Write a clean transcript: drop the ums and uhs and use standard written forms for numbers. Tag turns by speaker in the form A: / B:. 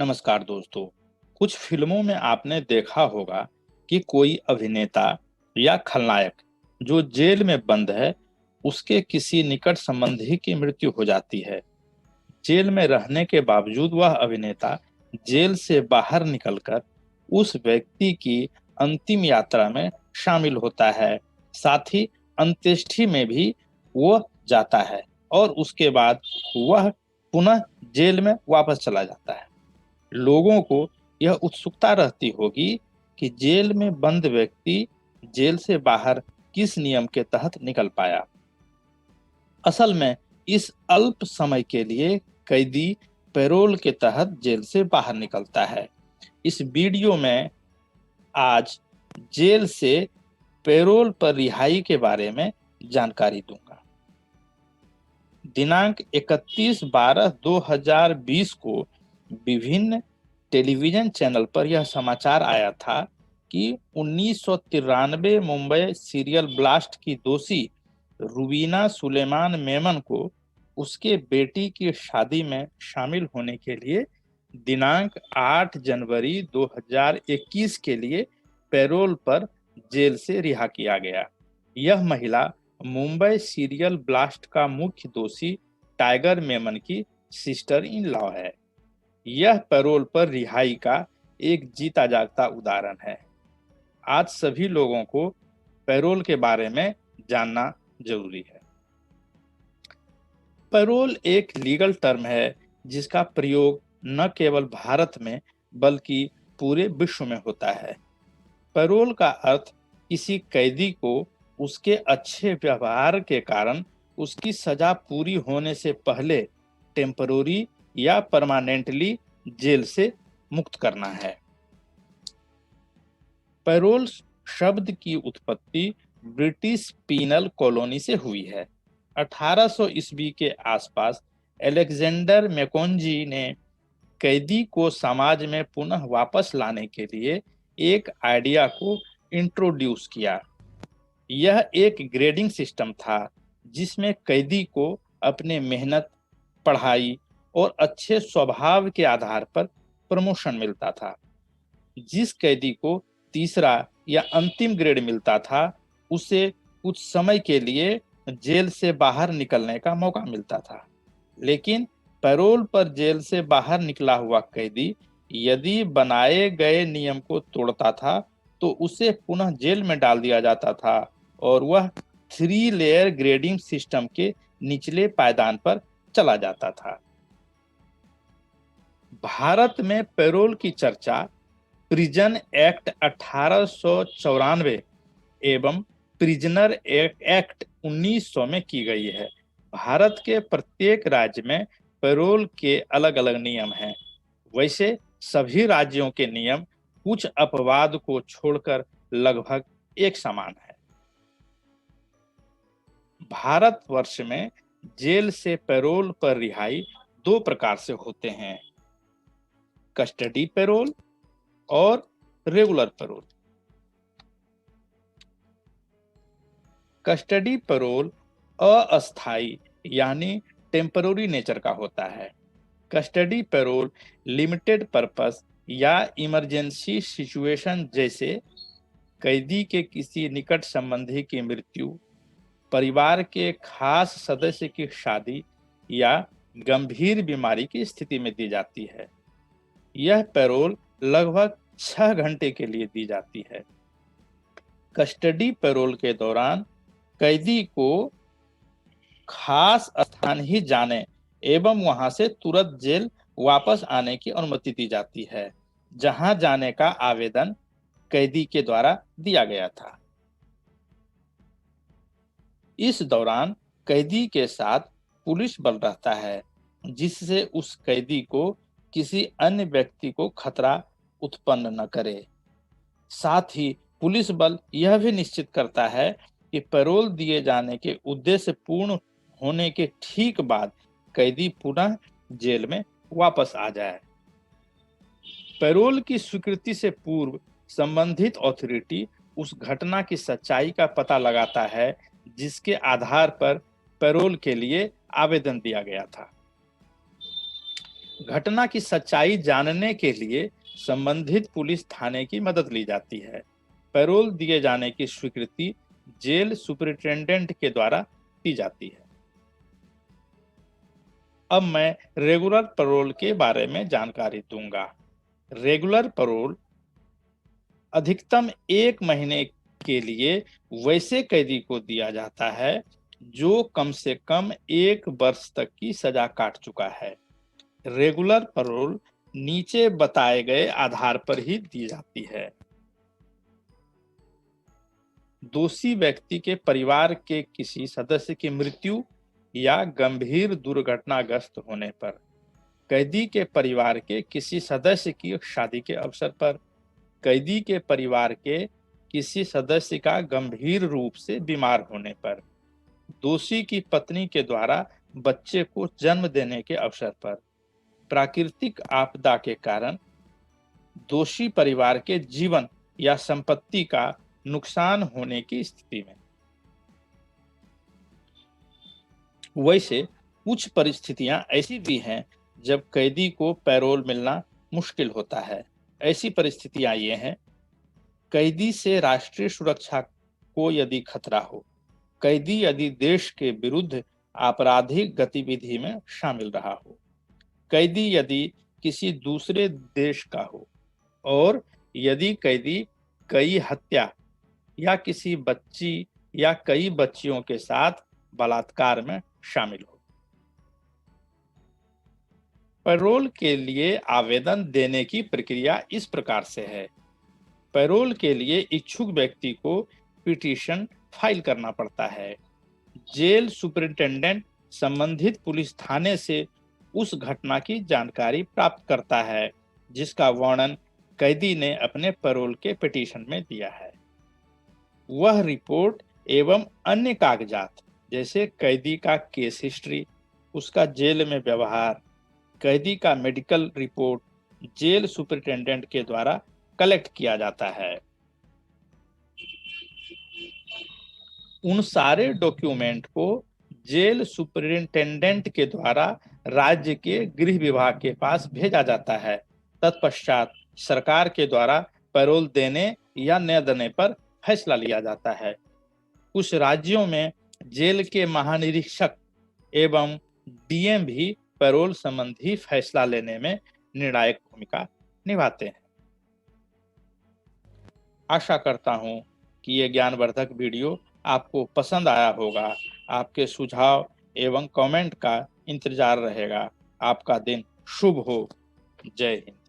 A: नमस्कार दोस्तों। कुछ फिल्मों में आपने देखा होगा कि कोई अभिनेता या खलनायक जो जेल में बंद है, उसके किसी निकट संबंधी की मृत्यु हो जाती है। जेल में रहने के बावजूद वह अभिनेता जेल से बाहर निकलकर उस व्यक्ति की अंतिम यात्रा में शामिल होता है। साथ ही अंत्येष्टि में भी वो जाता है और उसके बाद वह पुनः जेल में वापस चला जाता है। लोगों को यह उत्सुकता रहती होगी कि जेल में बंद व्यक्ति जेल से बाहर किस नियम के तहत निकल पाया। असल में इस अल्प समय के लिए कैदी पैरोल के तहत जेल से बाहर निकलता है। इस वीडियो में आज जेल से पैरोल पर रिहाई के बारे में जानकारी दूंगा। दिनांक 31/12/2020 को विभिन्न टेलीविजन चैनल पर यह समाचार आया था कि 1993 मुंबई सीरियल ब्लास्ट की दोषी रुबीना सुलेमान मेमन को उसके बेटी की शादी में शामिल होने के लिए दिनांक 8 जनवरी 2021 के लिए पैरोल पर जेल से रिहा किया गया। यह महिला मुंबई सीरियल ब्लास्ट का मुख्य दोषी टाइगर मेमन की सिस्टर इन लॉ है। यह पैरोल पर रिहाई का एक जीता जागता उदाहरण है। आज सभी लोगों को पैरोल के बारे में जानना जरूरी है। पैरोल एक लीगल टर्म है जिसका प्रयोग न केवल भारत में बल्कि पूरे विश्व में होता है। पैरोल का अर्थ किसी कैदी को उसके अच्छे व्यवहार के कारण उसकी सजा पूरी होने से पहले टेम्पररी या परमानेंटली जेल से मुक्त करना है। पैरोल शब्द की उत्पत्ति ब्रिटिश पीनल कॉलोनी से हुई है। 1800 ईस्वी के आसपास अलेक्जेंडर मैकेंजी ने कैदी को समाज में पुनः वापस लाने के लिए एक आइडिया को इंट्रोड्यूस किया। यह एक ग्रेडिंग सिस्टम था जिसमें कैदी को अपने मेहनत, पढ़ाई और अच्छे स्वभाव के आधार पर प्रमोशन मिलता था। जिस कैदी को तीसरा या अंतिम ग्रेड मिलता था, उसे कुछ समय के लिए जेल से बाहर निकलने का मौका मिलता था। लेकिन पैरोल पर जेल से बाहर निकला हुआ कैदी यदि बनाए गए नियम को तोड़ता था तो उसे पुनः जेल में डाल दिया जाता था और वह 3 लेयर ग्रेडिंग सिस्टम के निचले पायदान पर चला जाता था। भारत में पैरोल की चर्चा प्रिजन एक्ट 1894 एवं प्रिजनर एक्ट 1900 में की गई है। भारत के प्रत्येक राज्य में पैरोल के अलग अलग नियम हैं। वैसे सभी राज्यों के नियम कुछ अपवाद को छोड़कर लगभग एक समान है। भारतवर्ष में जेल से पैरोल पर रिहाई 2 प्रकार से होते हैं, कस्टडी पैरोल और रेगुलर पैरोल। कस्टडी पैरोल अस्थायी यानी टेम्पररी नेचर का होता है। कस्टडी पैरोल लिमिटेड पर्पस या इमरजेंसी सिचुएशन जैसे कैदी के किसी निकट संबंधी की मृत्यु, परिवार के खास सदस्य की शादी या गंभीर बीमारी की स्थिति में दी जाती है। यह पैरोल लगभग 6 घंटे के लिए दी जाती है। कस्टडी पैरोल के दौरान कैदी को खास स्थान ही जाने एवं वहां से तुरंत जेल वापस आने की अनुमति दी जाती है, जहां जाने का आवेदन कैदी के द्वारा दिया गया था। इस दौरान कैदी के साथ पुलिस बल रहता है, जिससे उस कैदी को किसी अन्य व्यक्ति को खतरा उत्पन्न न करे। साथ ही पुलिस बल यह भी निश्चित करता है कि पैरोल दिए जाने के उद्देश्य पूर्ण होने के ठीक बाद कैदी पुनः जेल में वापस आ जाए। पैरोल की स्वीकृति से पूर्व संबंधित अथॉरिटी उस घटना की सच्चाई का पता लगाता है जिसके आधार पर पैरोल के लिए आवेदन दिया गया था। घटना की सच्चाई जानने के लिए संबंधित पुलिस थाने की मदद ली जाती है। पैरोल दिए जाने की स्वीकृति जेल सुपरिटेंडेंट के द्वारा दी जाती है। अब मैं रेगुलर पैरोल के बारे में जानकारी दूंगा। रेगुलर पैरोल अधिकतम 1 महीने के लिए वैसे कैदी को दिया जाता है जो कम से कम 1 वर्ष तक की सजा काट चुका है। रेगुलर पैरोल नीचे बताए गए आधार पर ही दी जाती है। दोषी व्यक्ति के परिवार के किसी सदस्य की मृत्यु या गंभीर दुर्घटनाग्रस्त होने पर, कैदी के परिवार के किसी सदस्य की शादी के अवसर पर, कैदी के परिवार के किसी सदस्य का गंभीर रूप से बीमार होने पर, दोषी की पत्नी के द्वारा बच्चे को जन्म देने के अवसर पर, प्राकृतिक आपदा के कारण दोषी परिवार के जीवन या संपत्ति का नुकसान होने की स्थिति में। वैसे कुछ परिस्थितियां ऐसी भी हैं जब कैदी को पैरोल मिलना मुश्किल होता है। ऐसी परिस्थितियां ये हैं: कैदी से राष्ट्रीय सुरक्षा को यदि खतरा हो, कैदी यदि देश के विरुद्ध आपराधिक गतिविधि में शामिल रहा हो, कैदी यदि किसी दूसरे देश का हो, और यदि कैदी कई हत्या या किसी बच्ची या कई बच्चियों के साथ बलात्कार में शामिल हो। पैरोल के लिए आवेदन देने की प्रक्रिया इस प्रकार से है। पैरोल के लिए इच्छुक व्यक्ति को पिटीशन फाइल करना पड़ता है। जेल सुपरिटेंडेंट संबंधित पुलिस थाने से उस घटना की जानकारी प्राप्त करता है जिसका वर्णन कैदी ने अपने पैरोल के पिटीशन में दिया है। वह रिपोर्ट एवं अन्य कागजात जैसे कैदी का केस हिस्ट्री, उसका जेल में व्यवहार, कैदी का मेडिकल रिपोर्ट जेल सुपरिटेंडेंट के द्वारा कलेक्ट किया जाता है। उन सारे डॉक्यूमेंट को जेल सुपरिटेंडेंट के द्वारा राज्य के गृह विभाग के पास भेजा जाता है। तत्पश्चात सरकार के द्वारा पैरोल देने या न देने पर फैसला लिया जाता है। कुछ राज्यों में जेल के महानिरीक्षक एवं डीएम भी पैरोल संबंधी फैसला लेने में निर्णायक भूमिका निभाते हैं। आशा करता हूं कि ये ज्ञानवर्धक वीडियो आपको पसंद आया होगा। आपके सुझाव एवं कमेंट का इंतजार रहेगा। आपका दिन शुभ हो। जय हिंद।